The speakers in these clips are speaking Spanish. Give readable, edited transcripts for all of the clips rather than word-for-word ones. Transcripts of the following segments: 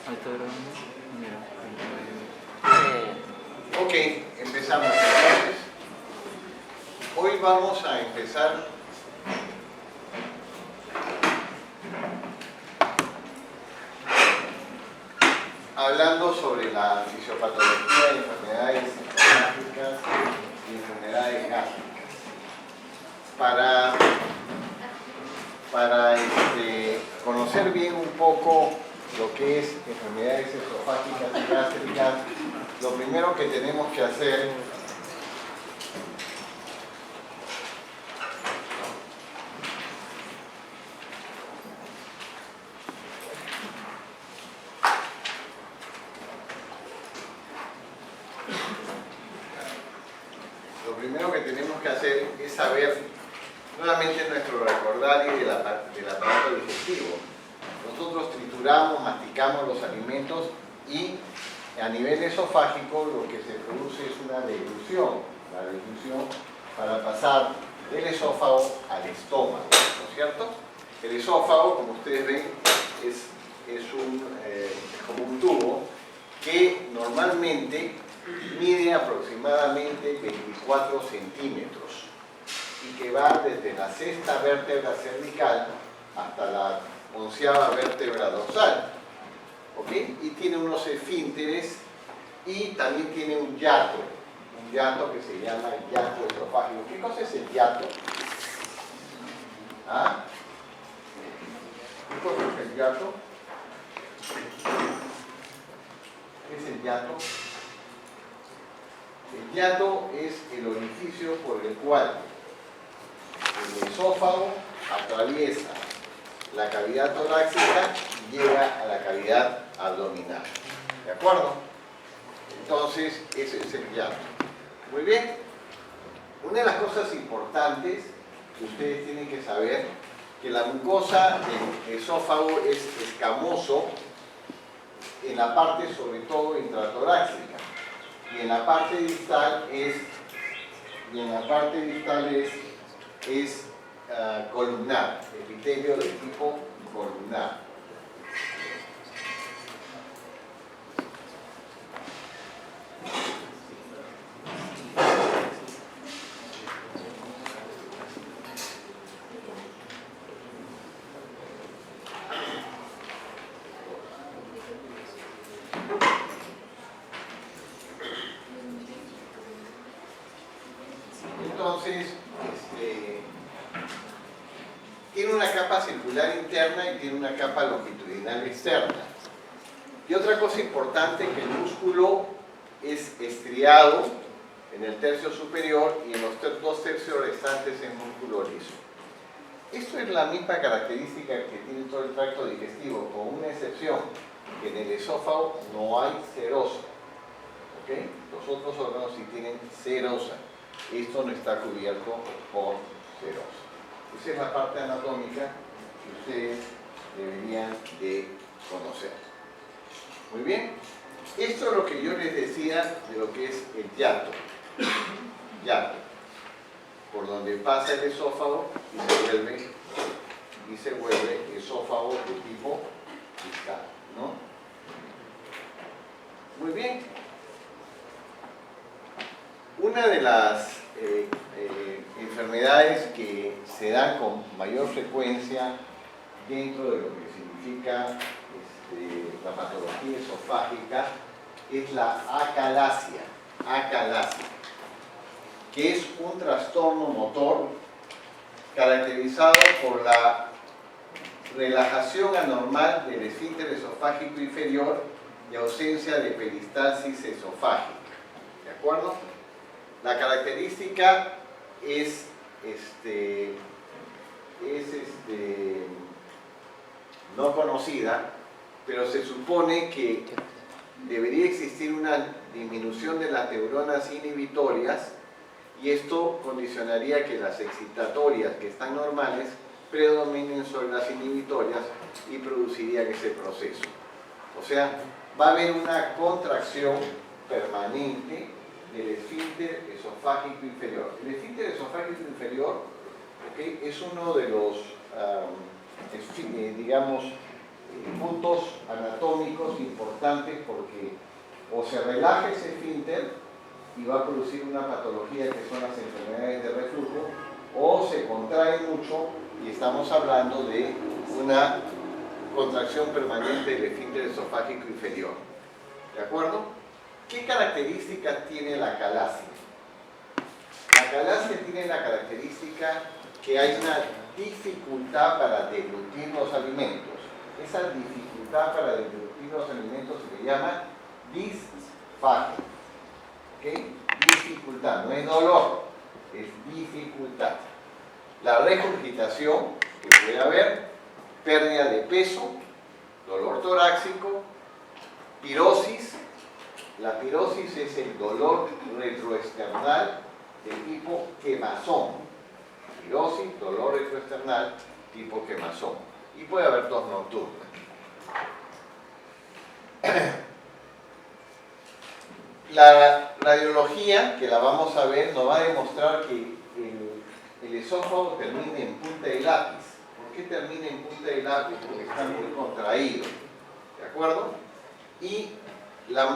Ahí está grabando. Mira. Ok, empezamos entonces. Hoy vamos a empezar hablando sobre la fisiopatología de enfermedades gástricas y enfermedades gástricas. Para conocer bien un poco lo que es enfermedades esofágicas y gástricas, lo primero que tenemos que hacer es saber nuevamente nuestro recordario del aparato digestivo. Nosotros trituramos, masticamos los alimentos y a nivel esofágico lo que se produce es una deglución, la deglución para pasar del esófago al estómago, ¿no es cierto? El esófago, como ustedes ven, es como un tubo que normalmente mide aproximadamente 24 centímetros y que va desde la sexta vértebra cervical hasta la 11ª vértebra dorsal, ¿ok? Y tiene unos esfínteres y también tiene un hiato que se llama hiato esofágico. ¿Qué cosa es el hiato? ¿Ah? ¿Qué cosa es el hiato? ¿Qué es el hiato? El hiato es el orificio por el cual el esófago atraviesa la cavidad torácica y llega a la cavidad abdominal. ¿De acuerdo? Entonces, ese es el hiato. Muy bien. Una de las cosas importantes que ustedes tienen que saber que la mucosa del esófago es escamoso en la parte sobre todo intratorácica y en la parte distal es columnar, epitelio de tipo columnar. Entonces, tiene una capa circular interna y tiene una capa longitudinal externa. Y otra cosa importante, que el músculo es estriado en el tercio superior y en los 2 tercios restantes es músculo liso. Esto es la misma característica que tiene todo el tracto digestivo, con una excepción, que en el esófago no hay serosa. ¿Ok? Los otros órganos sí tienen serosa. Esto no está cubierto por serosa. Esa es la parte anatómica que ustedes deberían de conocer. Muy bien. Esto es lo que yo les decía de lo que es el hiato. Hiato. Por donde pasa el esófago y se vuelve esófago de tipo distal, ¿no? Muy bien. Una de las enfermedades que se dan con mayor frecuencia dentro de lo que significa la patología esofágica es la acalasia, que es un trastorno motor caracterizado por la relajación anormal del esfínter esofágico inferior y ausencia de peristalsis esofágica. ¿De acuerdo? La característica es no conocida, pero se supone que debería existir una disminución de las neuronas inhibitorias y esto condicionaría que las excitatorias, que están normales, predominen sobre las inhibitorias y producirían ese proceso. O sea, va a haber una contracción permanente del esfínter esofágico inferior. El esfínter esofágico inferior, ¿okay?, es uno de los, digamos, puntos anatómicos importantes importante porque o se relaja ese esfínter y va a producir una patología que son las enfermedades de reflujo, o se contrae mucho y estamos hablando de una contracción permanente del esfínter esofágico inferior. ¿De acuerdo? ¿Qué características tiene la calasia? La calasia tiene la característica que hay una dificultad para deglutir los alimentos. Esa dificultad para deglutir los alimentos se le llama disfagia. ¿Okay? Dificultad, no es dolor, es dificultad. La regurgitación que puede haber, pérdida de peso, dolor torácico, pirosis. La pirosis es el dolor retroesternal de tipo quemazón. Pirosis, dolor retroesternal tipo quemazón. Y puede haber tos nocturna. La radiología, que la vamos a ver, nos va a demostrar que el esófago termina en punta de lápiz. ¿Por qué termina en punta de lápiz? Porque está muy contraído. ¿De acuerdo? Y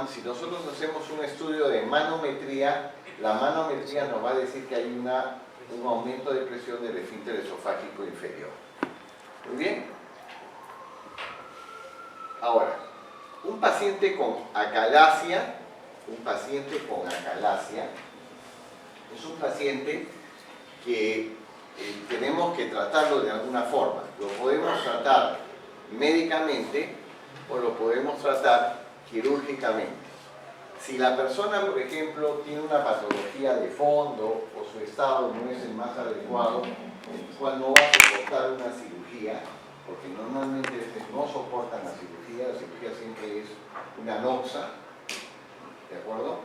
si nosotros hacemos un estudio de manometría, la manometría nos va a decir que hay un aumento de presión del esfínter esofágico inferior. Muy bien. Ahora, un paciente con acalasia es un paciente que tenemos que tratarlo de alguna forma. Lo podemos tratar médicamente o lo podemos tratar quirúrgicamente. Si la persona, por ejemplo, tiene una patología de fondo o su estado no es el más adecuado, el cual no va a soportar una cirugía, porque normalmente no soportan la cirugía siempre es una noxa, ¿de acuerdo?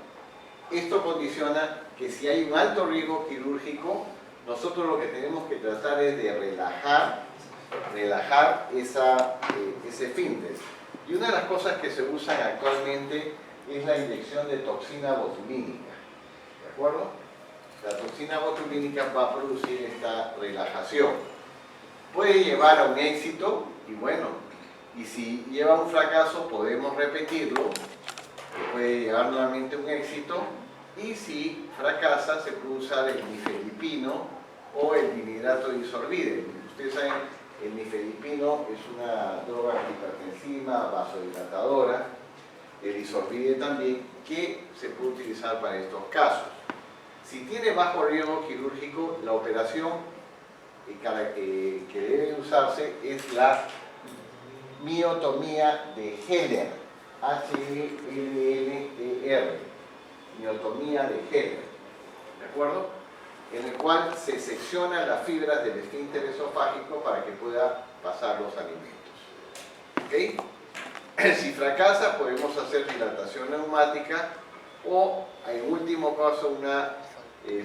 Esto condiciona que si hay un alto riesgo quirúrgico, nosotros lo que tenemos que tratar es de relajar ese esfínter. Y una de las cosas que se usan actualmente es la inyección de toxina botulínica. ¿De acuerdo? La toxina botulínica va a producir esta relajación. Puede llevar a un éxito, y bueno, y si lleva a un fracaso podemos repetirlo, que puede llevar nuevamente a un éxito, y si fracasa se puede usar el nifedipino o el dinidrato de isorbide. Ustedes saben, el nifedipino es una droga hipertensiva, vasodilatadora, el isorbide también, que se puede utilizar para estos casos. Si tiene bajo riesgo quirúrgico, la operación que debe usarse es la miotomía de Heller, H-E-L-L-E-R, miotomía de Heller, ¿de acuerdo? En el cual se secciona las fibras del esfínter esofágico para que pueda pasar los alimentos. ¿Okay? Si fracasa, podemos hacer dilatación neumática o, en último caso,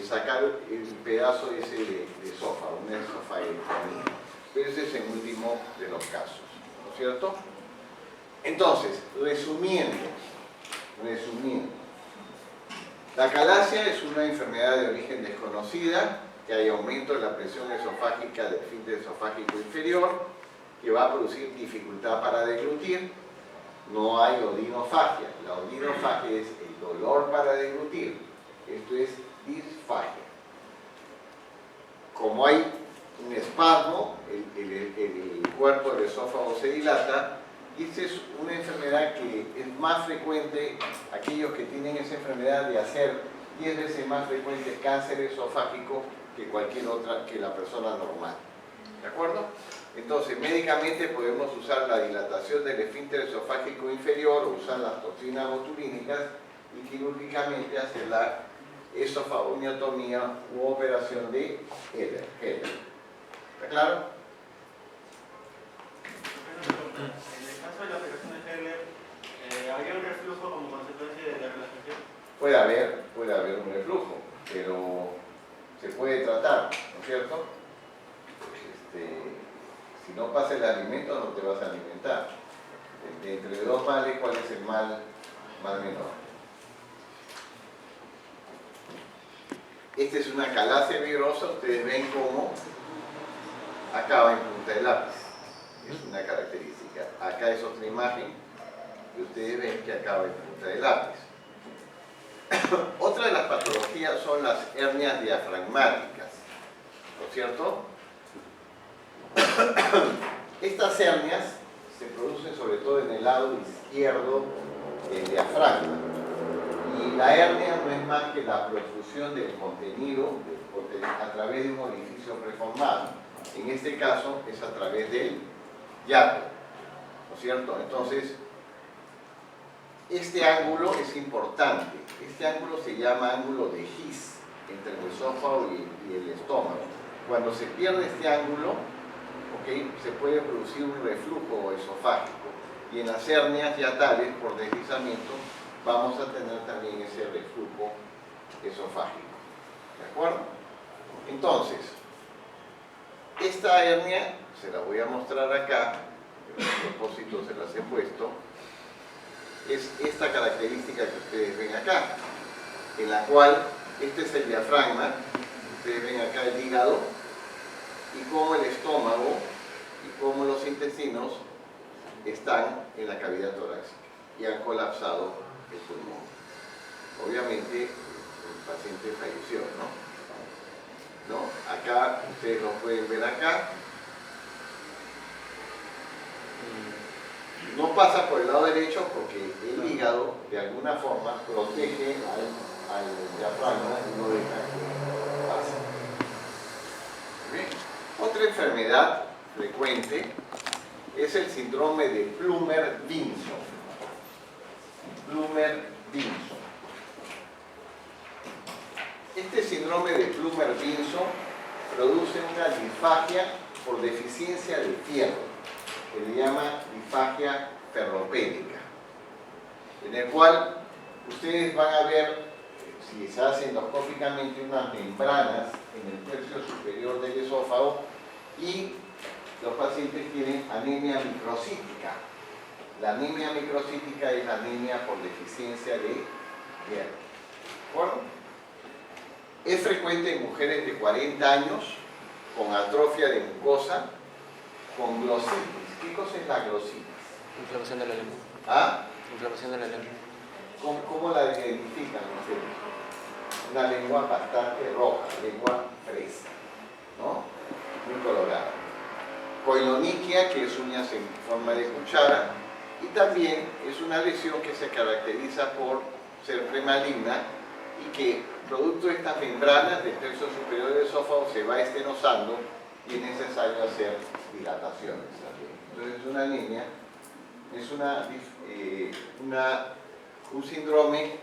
sacar el pedazo ese de esófago, una esofageectomía. Pero ese es el último de los casos, ¿no es cierto? Entonces, resumiendo, la calasia es una enfermedad de origen desconocida, que hay aumento de la presión esofágica del esfínter esofágico inferior, que va a producir dificultad para deglutir. No hay odinofagia. La odinofagia es el dolor para deglutir. Esto es disfagia. Como hay un espasmo, el cuerpo del esófago se dilata. Esta es una enfermedad que es más frecuente, aquellos que tienen esa enfermedad, de hacer 10 veces más frecuente cáncer esofágico que cualquier otra, que la persona normal. ¿De acuerdo? Entonces, médicamente podemos usar la dilatación del esfínter esofágico inferior o usar las toxinas botulínicas, y quirúrgicamente hacer la esofagomiotomía u operación de Heller. ¿Está claro? En el caso de la operación de Heller, ¿habría un reflujo como consecuencia de la relajación? Puede haber un reflujo, pero se puede tratar, ¿no es cierto? Si no pasa el alimento, no te vas a alimentar. Entre dos males, ¿cuál es el mal menor? Esta es una calasia virosa. Ustedes ven cómo acaba en punta de lápiz. Es una característica. Acá es otra imagen que ustedes ven que acaba en punta de lápiz. Otra de las patologías son las hernias diafragmáticas, ¿no es cierto? Estas hernias se producen sobre todo en el lado izquierdo del diafragma. Y la hernia no es más que la profusión del contenido a través de un orificio preformado. En este caso es a través del hiato, ¿no es cierto? Entonces, este ángulo es importante. Este ángulo se llama ángulo de His entre el esófago y el estómago. Cuando se pierde este ángulo, ¿okay?, se puede producir un reflujo esofágico. Y en las hernias hiatales, por deslizamiento, vamos a tener también ese reflujo esofágico. ¿De acuerdo? Entonces, esta hernia, se la voy a mostrar acá, a propósito se las he puesto, es esta característica que ustedes ven acá, en la cual este es el diafragma, ustedes ven acá el hígado, y cómo el estómago y cómo los intestinos están en la cavidad torácica y han colapsado el pulmón. Obviamente el paciente falleció, ¿no? Acá ustedes lo pueden ver acá. No pasa por el lado derecho porque el hígado de alguna forma protege al diafragma y no deja que pase. ¿Bien? Otra enfermedad frecuente es el síndrome de Plummer-Vinson. Plummer-Vinson. Este síndrome de Plummer-Vinson produce una disfagia por deficiencia de fierro, que le llama disfagia ferropénica, en el cual ustedes van a ver, si se hace endoscópicamente, unas membranas en el tercio superior del esófago y los pacientes tienen anemia microcítica. La anemia microcítica es la anemia por deficiencia de hierro. ¿De acuerdo? Es frecuente en mujeres de 40 años con atrofia de mucosa, con glositis. ¿Qué cosa es la glositis? Inflamación de la lengua. ¿Ah? Inflamación de la lengua. ¿Cómo la identifican ustedes? Una lengua bastante roja, lengua fresa, ¿no? Muy colorada. Koiloniquia, que es uñas en forma de cuchara, y también es una lesión que se caracteriza por ser premaligna y que, producto de estas membranas del tercio superior del esófago, se va estenosando y es necesario hacer dilataciones también. Entonces, una anemia es un síndrome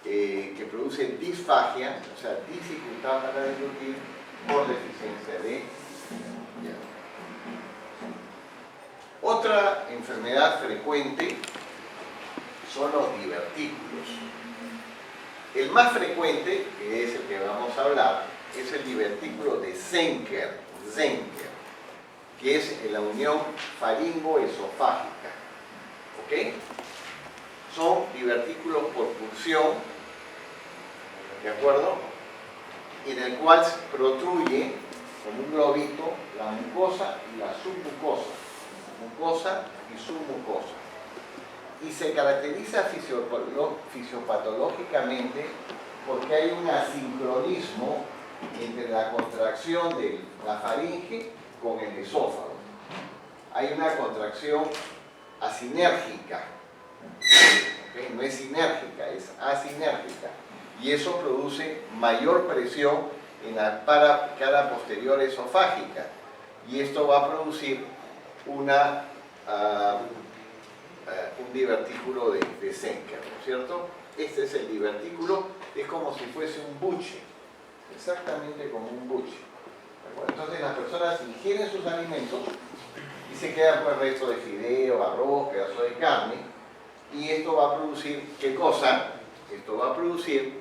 que produce disfagia, o sea, dificultad para deglutir por deficiencia de hierro. Otra enfermedad frecuente son los divertículos. El más frecuente, que es el que vamos a hablar, es el divertículo de Zenker, que es la unión faringoesofágica. ¿Ok? Son divertículos por pulsión, ¿de acuerdo? En el cual se protruye como un globito la mucosa y la submucosa. Mucosa y submucosa. Y se caracteriza fisiopatológicamente porque hay un asincronismo entre la contracción de la faringe con el esófago. Hay una contracción asinérgica, ¿okay? No es sinérgica, es asinérgica, y eso produce mayor presión en la cara posterior esofágica, y esto va a producir un divertículo de Zenker, ¿no es cierto? Este es el divertículo, es como si fuese un buche, exactamente como un buche. Entonces las personas ingieren sus alimentos y se quedan con el resto de fideo, arroz, pedazo de carne, y esto va a producir, ¿qué cosa? Esto va a producir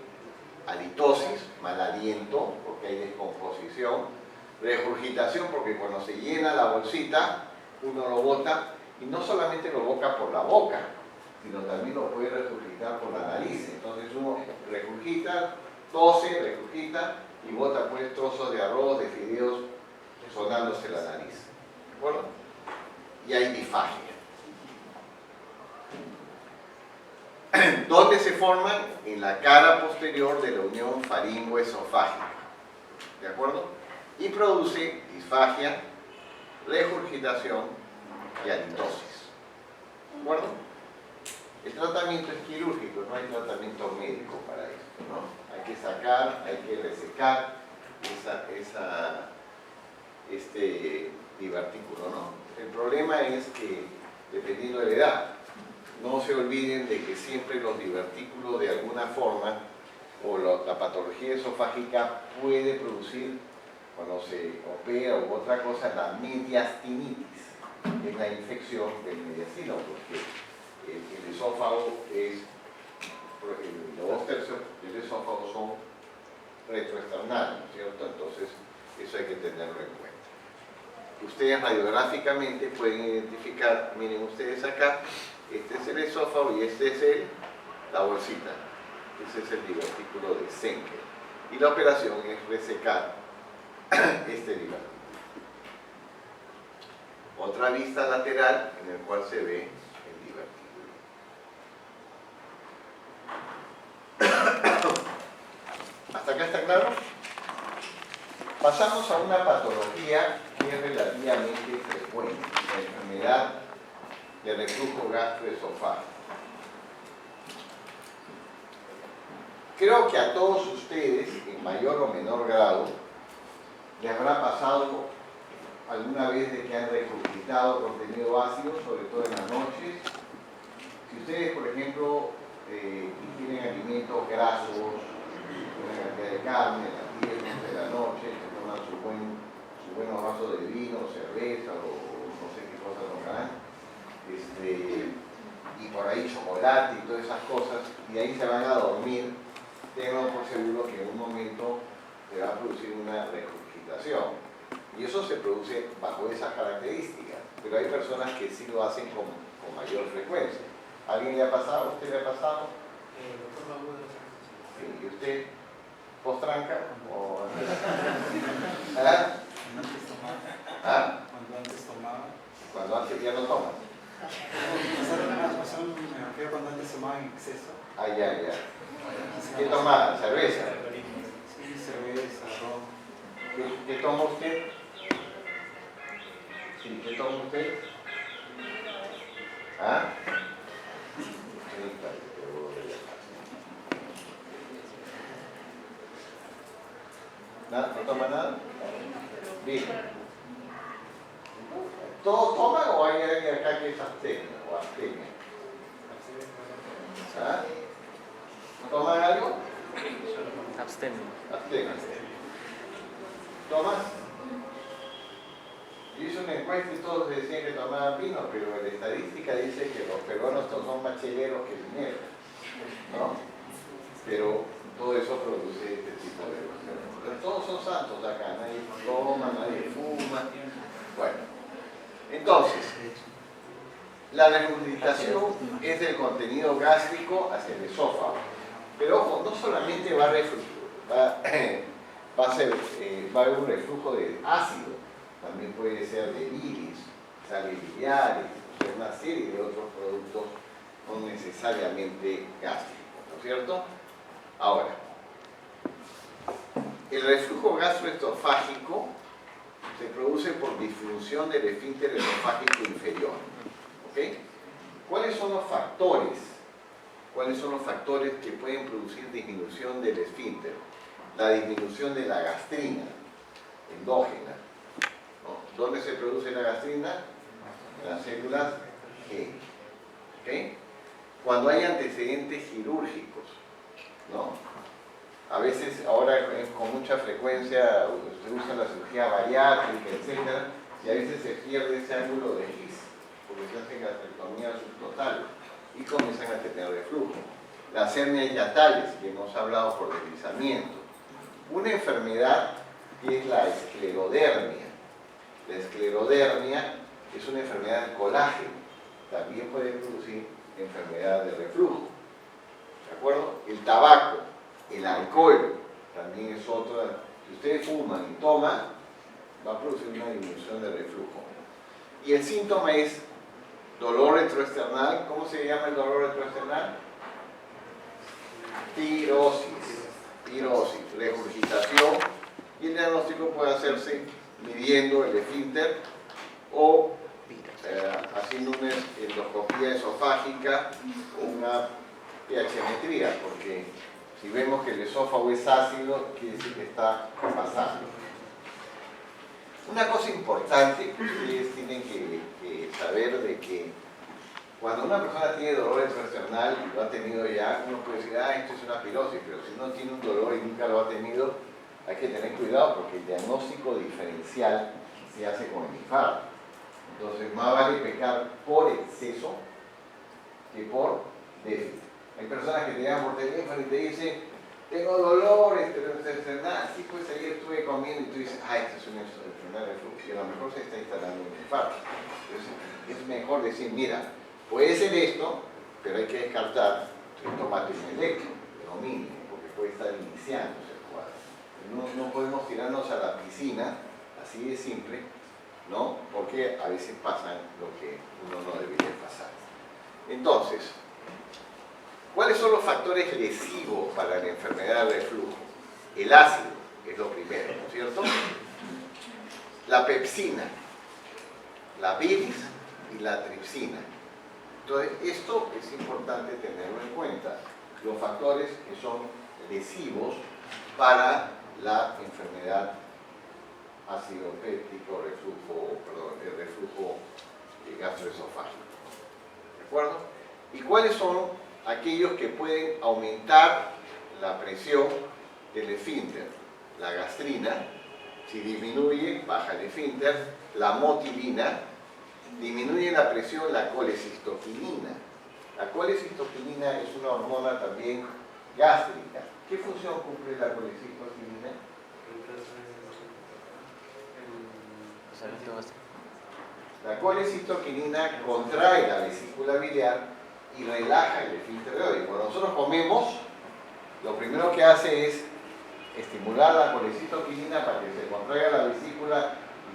halitosis, mal aliento, porque hay descomposición, regurgitación, porque cuando se llena la bolsita, uno lo bota, y no solamente lo bota por la boca, sino también lo puede regurgitar por la nariz. Entonces uno regurgita, tose, regurgita, y bota pues trozos de arroz, de fideos, sonándose la nariz. ¿De acuerdo? Y hay disfagia. ¿Dónde se forman? En la cara posterior de la unión faringoesofágica. ¿De acuerdo? Y produce disfagia, regurgitación y halitosis. ¿De acuerdo? El tratamiento es quirúrgico, no hay tratamiento médico para esto, ¿no? Hay que sacar, hay que resecar este divertículo, ¿no? El problema es que, dependiendo de la edad, no se olviden de que siempre los divertículos de alguna forma o la patología esofágica puede producir, cuando se opera u otra cosa, la mediastinitis, que es la infección del mediastino, porque el esófago es, los 2/3 del esófago son retroesternales, ¿no es cierto? Entonces, eso hay que tenerlo en cuenta. Ustedes radiográficamente pueden identificar, miren ustedes acá, este es el esófago y este es la bolsita. Ese es el divertículo de Zenker. Y la operación es resecar este divertículo. Otra vista lateral en el cual se ve el divertículo. ¿Hasta acá está claro? Pasamos a una patología que es relativamente frecuente, la enfermedad de reflujo gastroesofágico. Creo que a todos ustedes, en mayor o menor grado, les habrá pasado alguna vez de que han regurgitado contenido ácido, sobre todo en las noches. Si ustedes, por ejemplo, ingieren alimentos grasos, una cantidad de carne, a las 10, 11 de la noche, se toman su buenos vasos de vino, cerveza o no sé qué cosas tomarán, y por ahí chocolate y todas esas cosas, y ahí se van a dormir, tengan por seguro que en un momento se va a producir una regurgitación. Y eso se produce bajo esas características, pero hay personas que sí lo hacen con mayor frecuencia. ¿Alguien le ha pasado? ¿Usted le ha pasado? Sí, ¿y usted? ¿Post-tranca? ¿O... ¿Ah? ¿Ah? Cuando antes tomaba. Cuando antes ya no toma. Cuando antes tomaba en exceso. Ah, ya. ¿Qué toma? ¿Cerveza? Sí, cerveza, ron. ¿Qué toma usted? Sí, ¿qué toma usted? ¿Ah? ¿Nada? ¿No toma nada? Bien. ¿Todos toman o hay alguien acá que es abstemio o abstemia? ¿Ah? ¿Toman algo? Abstemio. Abstemio. ¿Tomas? Yo hice una encuesta y todos decían que tomaban vino, pero la estadística dice que los peruanos son más cheleros que vineros, ¿no? Pero todo eso produce este tipo de cosas. Pero todos son santos acá, nadie toma, nadie fuma. Bueno, entonces, la regurgitación es del contenido gástrico hacia el esófago. Pero ojo, no solamente va a haber un reflujo de ácido, también puede ser de bilis, sales biliares, o sea, una serie de otros productos no necesariamente gástricos, ¿no es cierto? Ahora, el reflujo gastroesofágico se produce por disfunción del esfínter esofágico inferior. ¿Ok? ¿Cuáles son los factores? ¿Cuáles son los factores que pueden producir disminución del esfínter? La disminución de la gastrina endógena. ¿No? ¿Dónde se produce la gastrina? En las células G. ¿Ok? Cuando hay antecedentes quirúrgicos, ¿no? A veces, ahora con mucha frecuencia, se usa la cirugía bariátrica, etc. Y a veces se pierde ese ángulo de His, porque se hace gastrectomía subtotal y comienzan a tener reflujo. Las hernias hiatales, que hemos hablado por deslizamiento. Una enfermedad que es la esclerodermia. La esclerodermia es una enfermedad del colágeno. También puede producir enfermedad de reflujo. ¿De acuerdo? El tabaco, el alcohol, también es otra. Si ustedes fuman y toman, va a producir una disminución de reflujo. Y el síntoma es dolor retroesternal. ¿Cómo se llama el dolor retroesternal? pirosis, regurgitación, y el diagnóstico puede hacerse midiendo el esfínter o haciendo una endoscopía esofágica o una pH-metría, porque si vemos que el esófago es ácido, quiere decir que está pasando. Una cosa importante que ustedes tienen que saber de que cuando una persona tiene dolor extraesternal y lo ha tenido ya, uno puede decir, esto es una pirosis, pero si no tiene un dolor y nunca lo ha tenido, hay que tener cuidado porque el diagnóstico diferencial se hace con el infarto. Entonces, más vale pecar por exceso que por déficit. Hay personas que te llaman por teléfono y te dicen, tengo dolor extraesternal, sí, pues ayer estuve comiendo y tú dices, esta es una enfermedad de reflujo, y a lo mejor se está instalando un infarto. Entonces, es mejor decir, mira, puede ser esto, pero hay que descartar el tómate un electro, lo mínimo, porque puede estar iniciándose el cuadro. No podemos tirarnos a la piscina, así de simple, ¿no? Porque a veces pasan lo que uno no debería pasar. Entonces, ¿cuáles son los factores lesivos para la enfermedad de reflujo? El ácido es lo primero, ¿no es cierto? La pepsina, la bilis y la tripsina. Entonces, esto es importante tenerlo en cuenta, los factores que son lesivos para la enfermedad ácido péptico, el reflujo gastroesofágico. ¿De acuerdo? ¿Y cuáles son aquellos que pueden aumentar la presión del esfínter? La gastrina, si disminuye, baja el esfínter. La motilina, disminuye la presión, la colecistoquinina. La colecistoquinina es una hormona también gástrica. ¿Qué función cumple la colecistoquinina? La colecistoquinina contrae la vesícula biliar y relaja el esfínter reóico. Cuando nosotros comemos, lo primero que hace es estimular la colecistoquinina para que se contraiga la vesícula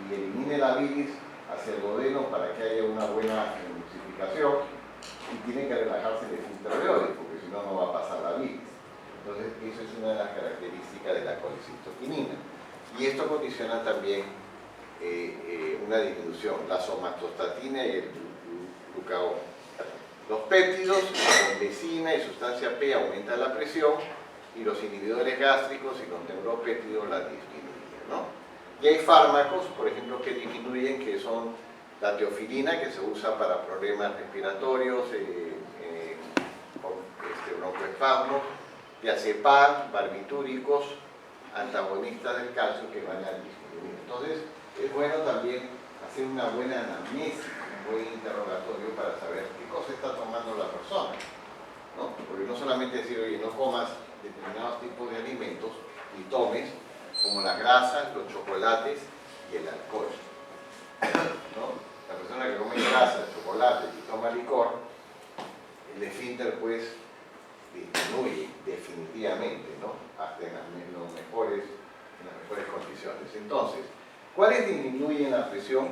y elimine la bilis hacia el duodeno para que haya una buena emulsificación, y tiene que relajarse el esfínter reóico, porque si no, no va a pasar la bilis. Entonces, eso es una de las características de la colecistoquinina. Y esto condiciona también una disminución, la somatostatina y el glucagón. Los péptidos, con vecina y sustancia P, aumentan la presión, y los inhibidores gástricos y los neuropéptidos la disminuyen, ¿no? Y hay fármacos, por ejemplo, que disminuyen, que son la teofilina, que se usa para problemas respiratorios, broncoespasmos, diazepam, barbitúricos, antagonistas del calcio que van a disminuir. Entonces, es bueno también hacer una buena anamnesis, un buen interrogatorio para saber qué cosa está tomando la persona, ¿no? Porque no solamente decir, oye, no comas determinados tipos de alimentos y tomes, como las grasas, los chocolates y el alcohol, ¿no? La persona que come grasas, chocolates y toma licor, el esfínter pues disminuye definitivamente, ¿no? Hasta en las mejores condiciones. Entonces, ¿cuáles disminuyen la presión?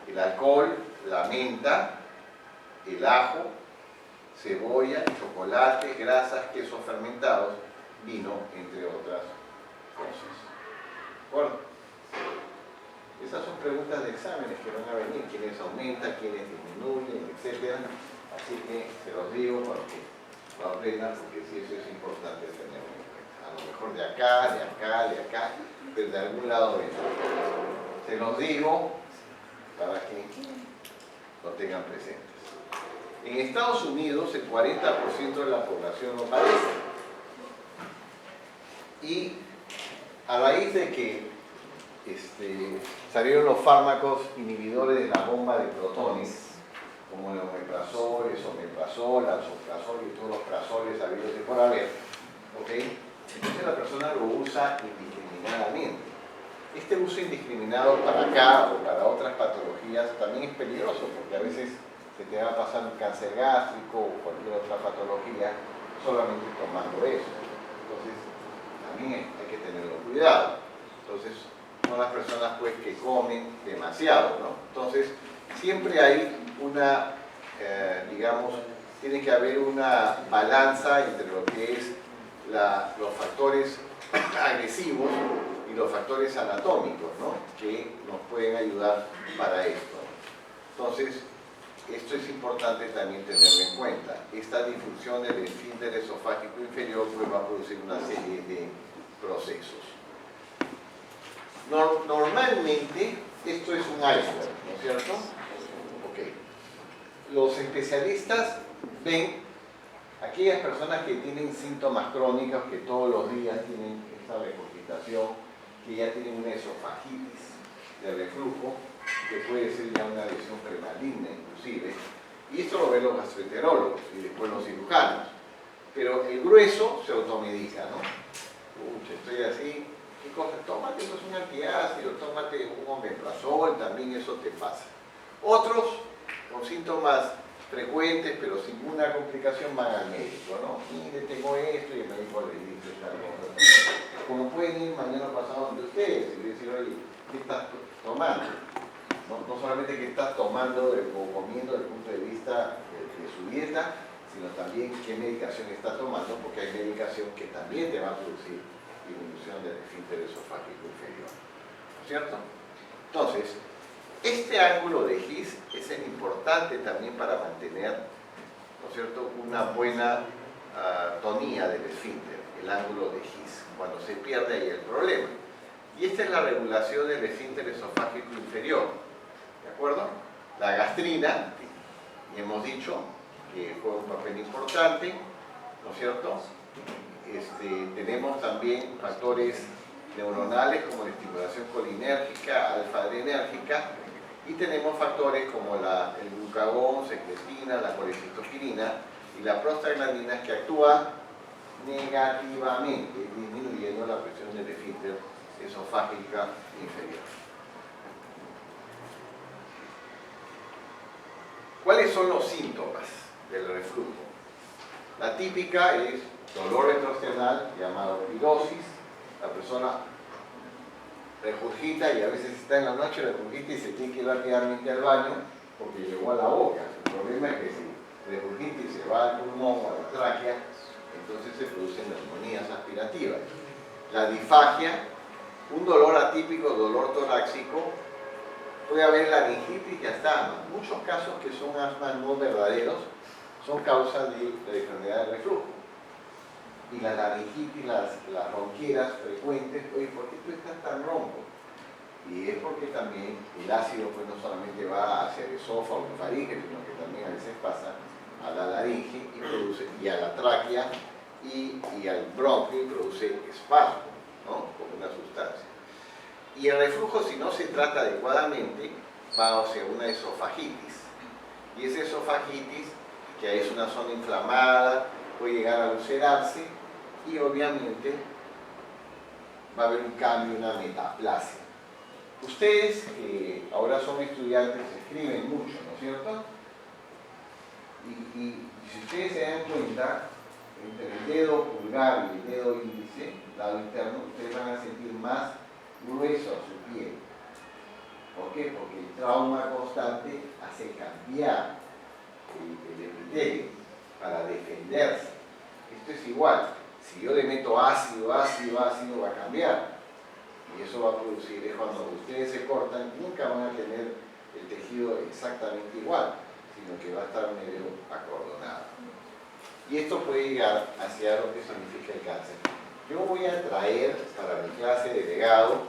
El alcohol, la menta, el ajo, cebolla, chocolate, grasas, quesos fermentados, vino, entre otras cosas. ¿De acuerdo? Esas son preguntas de exámenes que van a venir, quiénes aumentan, quiénes disminuyen, etc. Así que se los digo para que lo aprendan, porque sí, eso es importante tenerlo en cuenta. A lo mejor de acá, pero de algún lado vendrá. Se los digo para que lo tengan presentes. En Estados Unidos el 40% de la población lo padece. Y a raíz de que salieron los fármacos inhibidores de la bomba de protones, como el omeprazol, esomeprazol, lansoprazol y todos los prazoles habidos y por haber, ¿ok? Entonces la persona lo usa indiscriminadamente. Este uso indiscriminado para acá o para otras patologías también es peligroso, porque a veces se te va a pasar un cáncer gástrico o cualquier otra patología solamente tomando eso. Entonces, también hay que tenerlo cuidado. Entonces, son las personas pues que comen demasiado, ¿no? Entonces, siempre hay una, digamos, tiene que haber una balanza entre lo que es los factores agresivos y los factores anatómicos, ¿no?, que nos pueden ayudar para esto. Entonces, esto es importante también tenerlo en cuenta. Esta disfunción del esfínter esofágico inferior pues va a producir una serie de procesos. Normalmente, esto es un iceberg, ¿no es cierto? Ok. Los especialistas ven aquellas personas que tienen síntomas crónicos, que todos los días tienen esta regurgitación, que ya tienen una esofagitis de reflujo, que puede ser ya una lesión premaligna inclusive, y esto lo ven los gastroenterólogos y después los cirujanos. Pero el grueso se automedica, ¿no? Pucha, estoy así, ¿qué cosa? Tómate pues, un antiácido, tómate un omeprazol, también eso te pasa. Otros, con síntomas frecuentes, pero sin ninguna complicación, van al médico, ¿no? Mire, tengo esto, y el médico le dice tal cosa. Como pueden ir mañana pasado donde ustedes y decir, oye, ¿qué estás tomando? No solamente qué estás tomando o comiendo desde el punto de vista de su dieta, sino también qué medicación está tomando, porque hay medicación que también te va a producir disminución del esfínter esofágico inferior, ¿no es cierto? Entonces, este ángulo de His es el importante también para mantener, ¿no es cierto?, una buena tonía del esfínter, el ángulo de His. Cuando se pierde ahí el problema. Y esta es la regulación del esfínter esofágico inferior, ¿de acuerdo? La gastrina, y hemos dicho que juega un papel importante, ¿no es cierto? Tenemos también factores neuronales como la estimulación colinérgica, alfa-adrenérgica, y tenemos factores como el glucagón, secretina, la colecistopirina y la prostaglandina que actúan negativamente, disminuyendo la presión del esfínter esofágica inferior. ¿Cuáles son los síntomas del reflujo? La típica es dolor retrosternal, llamado pirosis. La persona regurgita y a veces está en la noche, regurgita y se tiene que ir rápidamente al baño porque llegó a la boca. El problema es que si regurgita y se va al pulmón o a la tráquea, entonces se producen neumonías aspirativas. La disfagia, un dolor atípico, dolor torácico, puede haber laringitis y hasta asma. Muchos casos que son asmas no verdaderos son causa de la enfermedad del reflujo. Y la laringitis, las ronqueras frecuentes, oye, ¿por qué tú estás tan ronco? Y es porque también el ácido pues no solamente va hacia el esófago y faringe, sino que también a veces pasa a la laringe y a la tráquea y al bronquio y produce espasmo, ¿no?, como una sustancia. Y el reflujo, si no se trata adecuadamente, va hacia una esofagitis. Y esa esofagitis, que es una zona inflamada, puede llegar a ulcerarse y obviamente va a haber un cambio, una metaplasia. Ustedes, que ahora son estudiantes, escriben mucho, ¿no es cierto? Y si ustedes se dan cuenta, entre el dedo pulgar y el dedo índice, lado interno, ustedes van a sentir más grueso su piel. ¿Por qué? Porque el trauma constante hace cambiar el epitelio para defenderse. Esto es igual. Si yo le meto ácido, va a cambiar. Y eso va a producir, es cuando ustedes se cortan, nunca van a tener el tejido exactamente igual, sino que va a estar medio acordonado. Y esto puede llegar hacia lo que significa el cáncer. Yo voy a traer, para mi clase de legado,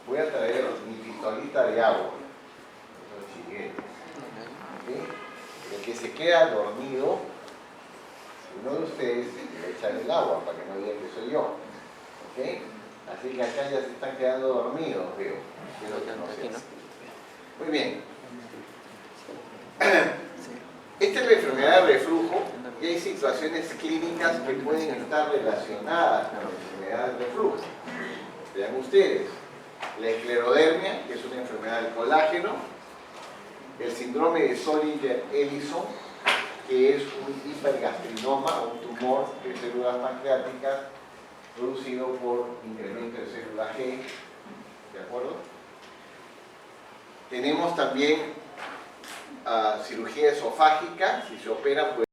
voy a traer mi pistolita de agua. Esos chiguetes. ¿Okay? El que se queda dormido, uno de ustedes le echa el agua para que no digan que soy yo. ¿Okay? Así que acá ya se están quedando dormidos, veo. Espero que no sea así. Muy bien. Esta es la enfermedad de reflujo y hay situaciones clínicas que pueden estar relacionadas con la enfermedad del reflujo. Vean ustedes, la esclerodermia, que es una enfermedad del colágeno, el síndrome de Zollinger-Ellison, que es un hipergastrinoma, un tumor de células pancreáticas producido por incremento de célula G, ¿de acuerdo? Tenemos también cirugía esofágica, si se opera, pues